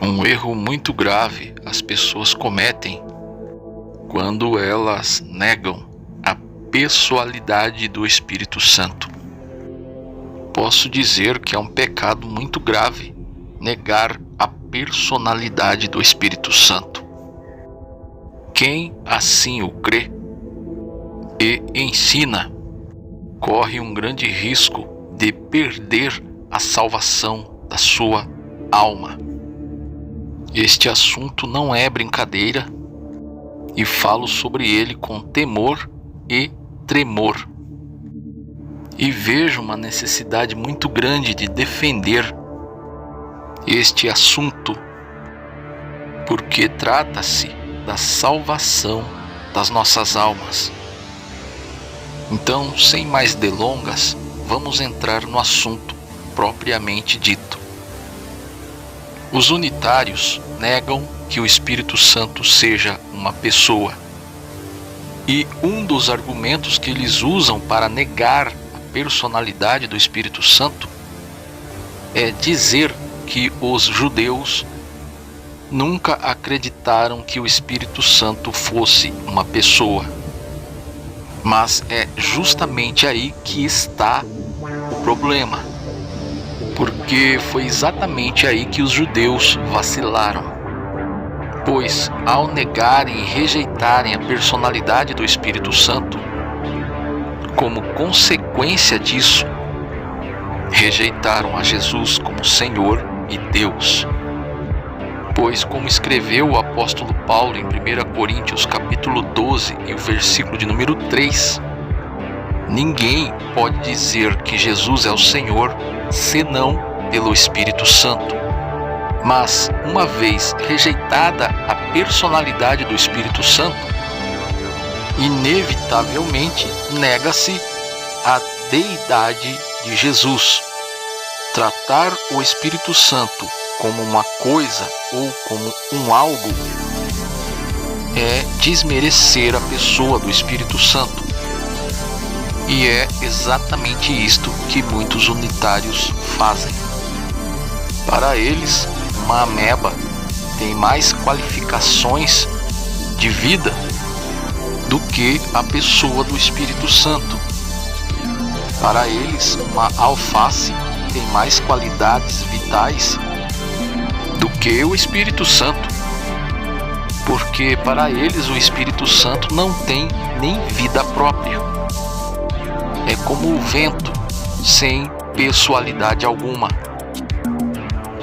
Um erro muito grave as pessoas cometem quando elas negam a pessoalidade do Espírito Santo. Posso dizer que é um pecado muito grave negar a personalidade do Espírito Santo. Quem assim o crê e ensina corre um grande risco de perder a salvação da sua alma. Este assunto não é brincadeira e falo sobre ele com temor e tremor. E vejo uma necessidade muito grande de defender este assunto, porque trata-se da salvação das nossas almas. Então, sem mais delongas, vamos entrar no assunto propriamente dito. Os unitários negam que o Espírito Santo seja uma pessoa. E um dos argumentos que eles usam para negar a personalidade do Espírito Santo é dizer que os judeus nunca acreditaram que o Espírito Santo fosse uma pessoa. Mas é justamente aí que está o problema, porque foi exatamente aí que os judeus vacilaram. Pois, ao negarem e rejeitarem a personalidade do Espírito Santo, como consequência disso, rejeitaram a Jesus como Senhor e Deus. Pois, como escreveu o apóstolo Paulo em 1 Coríntios capítulo 12 e o versículo de número 3, ninguém pode dizer que Jesus é o Senhor senão pelo Espírito Santo. Mas, uma vez rejeitada a personalidade do Espírito Santo, inevitavelmente nega-se a deidade de Jesus. Tratar o Espírito Santo como uma coisa ou como um algo é desmerecer a pessoa do Espírito Santo. E é exatamente isto que muitos unitários fazem. Para eles, uma ameba tem mais qualificações de vida do que a pessoa do Espírito Santo. Para eles, uma alface tem mais qualidades vitais do que o Espírito Santo, porque para eles o Espírito Santo não tem nem vida própria. É como o vento, sem pessoalidade alguma.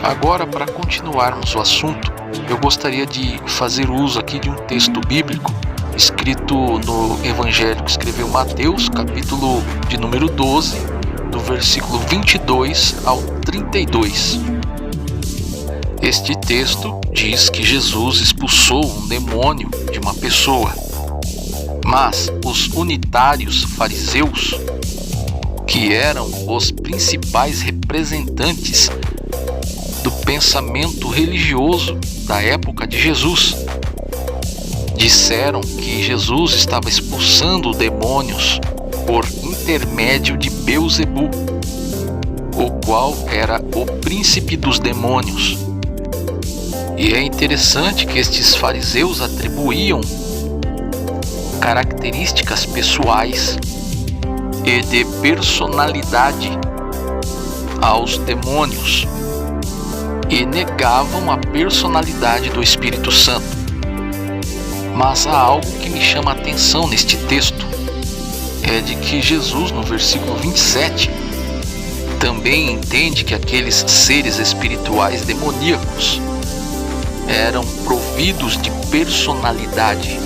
Agora, para continuarmos o assunto, eu gostaria de fazer uso aqui de um texto bíblico escrito no Evangelho que escreveu Mateus, capítulo de número 12, do versículo 22 ao 32. Este texto diz que Jesus expulsou um demônio de uma pessoa, mas os unitários fariseus, que eram os principais representantes do pensamento religioso da época de Jesus, disseram que Jesus estava expulsando demônios por intermédio de Beelzebu, o qual era o príncipe dos demônios. E é interessante que estes fariseus atribuíam características pessoais e de personalidade aos demônios e negavam a personalidade do Espírito Santo. Mas há algo que me chama a atenção neste texto, é de que Jesus, no versículo 27, também entende que aqueles seres espirituais demoníacos eram providos de personalidade.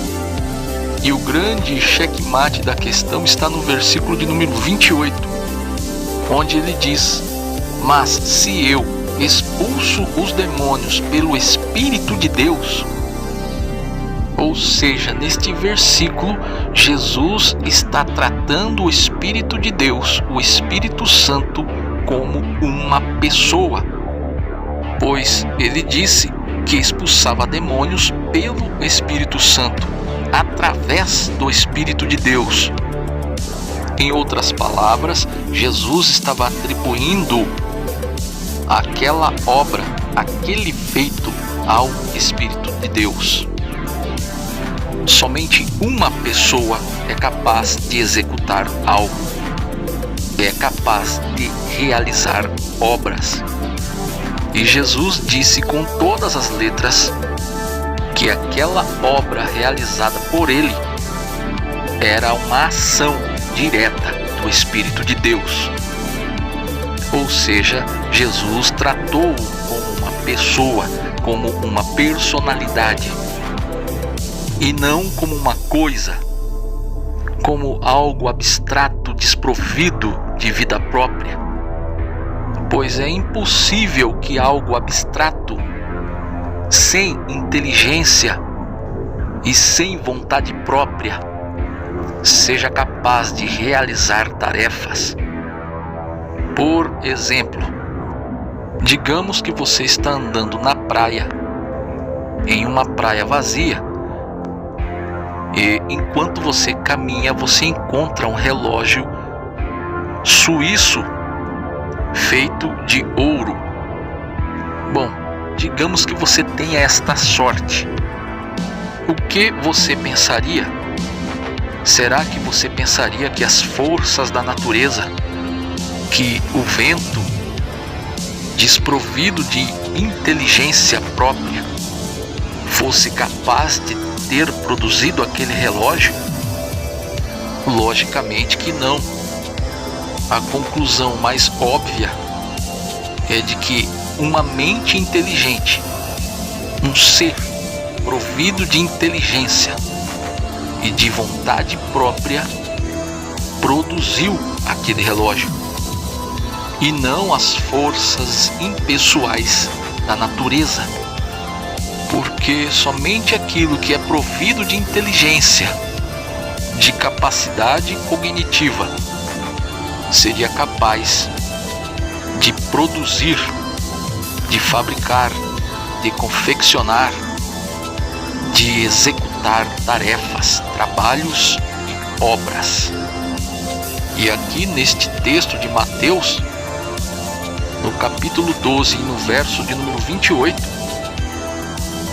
E o grande checkmate da questão está no versículo de número 28, onde ele diz: mas se eu expulso os demônios pelo Espírito de Deus. Ou seja, neste versículo, Jesus está tratando o Espírito de Deus, o Espírito Santo, como uma pessoa, pois ele disse que expulsava demônios pelo Espírito Santo, através do Espírito de Deus. Em outras palavras, Jesus estava atribuindo aquela obra aquele feito ao Espírito de Deus. Somente uma pessoa é capaz de executar algo, é capaz de realizar obras. E Jesus disse com todas as letras que aquela obra realizada por ele era uma ação direta do Espírito de Deus. Ou seja, Jesus tratou-o como uma pessoa, como uma personalidade, e não como uma coisa, como algo abstrato, desprovido de vida própria. Pois é impossível que algo abstrato, sem inteligência e sem vontade própria, seja capaz de realizar tarefas. Por exemplo, digamos que você está andando na praia, em uma praia vazia, e enquanto você caminha, você encontra um relógio suíço feito de ouro. Bom, digamos que você tenha esta sorte. O que você pensaria? Será que você pensaria que as forças da natureza, que o vento, desprovido de inteligência própria, fosse capaz de ter produzido aquele relógio? Logicamente que não. A conclusão mais óbvia é de que uma mente inteligente, um ser provido de inteligência e de vontade própria, produziu aquele relógio, e não as forças impessoais da natureza. Porque somente aquilo que é provido de inteligência, de capacidade cognitiva, seria capaz de produzir, de fabricar, de confeccionar, de executar tarefas, trabalhos e obras. E aqui neste texto de Mateus, no capítulo 12 e no verso de número 28,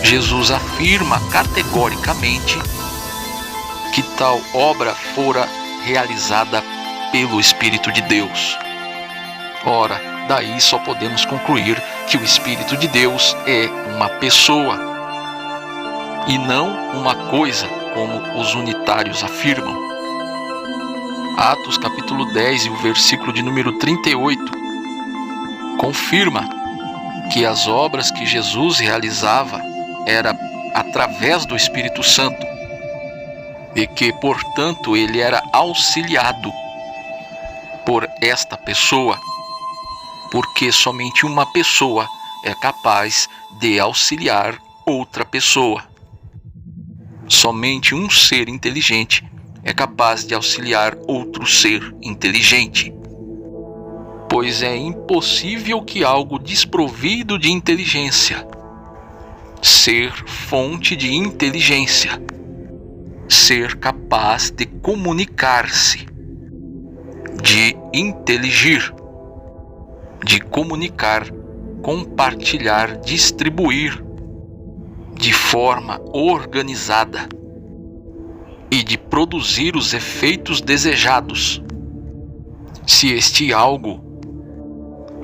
Jesus afirma categoricamente que tal obra fora realizada pelo Espírito de Deus. Ora, daí só podemos concluir que o Espírito de Deus é uma pessoa e não uma coisa, como os unitários afirmam. Atos capítulo 10 e o versículo de número 38 confirma que as obras que Jesus realizava era através do Espírito Santo e que, portanto, ele era auxiliado por esta pessoa, porque somente uma pessoa é capaz de auxiliar outra pessoa. Somente um ser inteligente é capaz de auxiliar outro ser inteligente. Pois é impossível que algo desprovido de inteligência, ser fonte de inteligência, ser capaz de comunicar-se, de inteligir, de comunicar, compartilhar, distribuir de forma organizada e de produzir os efeitos desejados, se este algo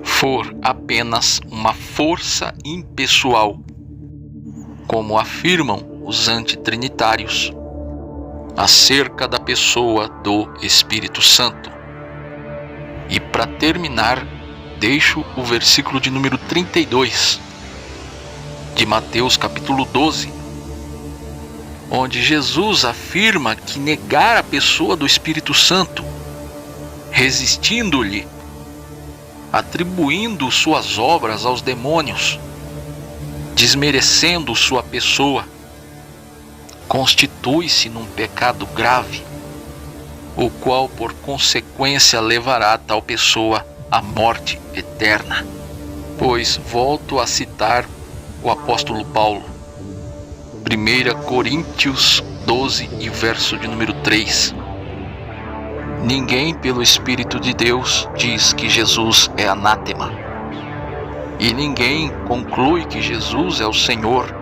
for apenas uma força impessoal, como afirmam os antitrinitários acerca da pessoa do Espírito Santo. E para terminar, deixo o versículo de número 32 de Mateus capítulo 12, onde Jesus afirma que negar a pessoa do Espírito Santo, resistindo-lhe, atribuindo suas obras aos demônios, desmerecendo sua pessoa, constitui-se num pecado grave, o qual por consequência levará tal pessoa à morte eterna. Pois volto a citar o apóstolo Paulo, 1 Coríntios 12 e verso de número 3. Ninguém pelo Espírito de Deus diz que Jesus é anátema. E ninguém conclui que Jesus é o Senhor,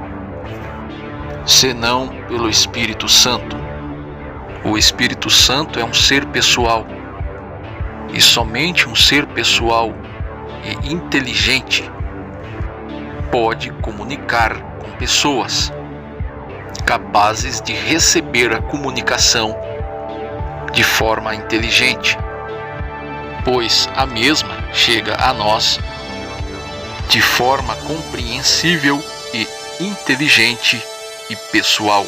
senão pelo Espírito Santo. O Espírito Santo é um ser pessoal, e somente um ser pessoal e inteligente pode comunicar com pessoas, capazes de receber a comunicação de forma inteligente, pois a mesma chega a nós de forma compreensível e inteligente e pessoal.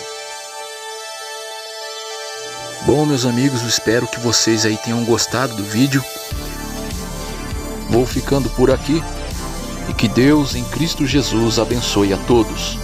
Bom, meus amigos, eu espero que vocês aí tenham gostado do vídeo. Vou ficando por aqui e que Deus em Cristo Jesus abençoe a todos.